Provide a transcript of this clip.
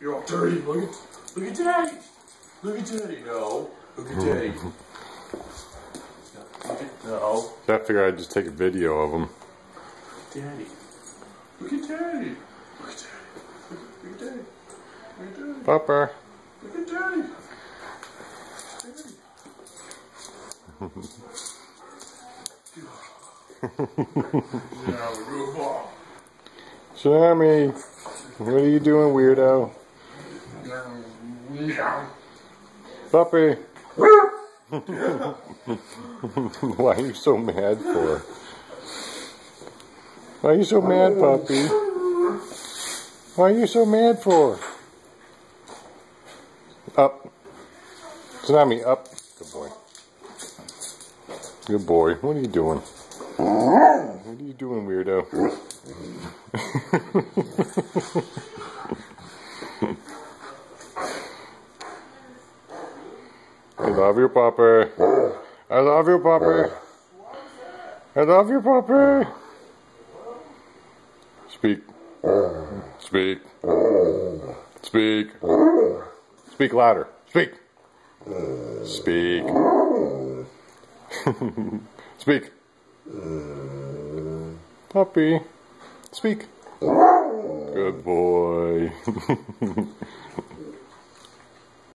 You're all dirty. Look at Daddy. Look at Daddy. No. Look at Daddy. No. I figured I'd just take a video of him. Daddy. Look at Daddy. Look at Daddy. Look at Daddy. Look at Daddy. Pupper. Look at Daddy. Tsunami, what are you doing, weirdo? Puppy. Why are you so mad for? Why are you so mad, puppy? Why are you so mad for? Up. Tsunami, up. Good boy. Good boy. What are you doing? What are you doing, weirdo? I love you, puppy. I love you, puppy. I love you, puppy. Speak. Speak. Speak. Speak louder. Speak. Speak. Speak. Puppy. Speak. Good boy.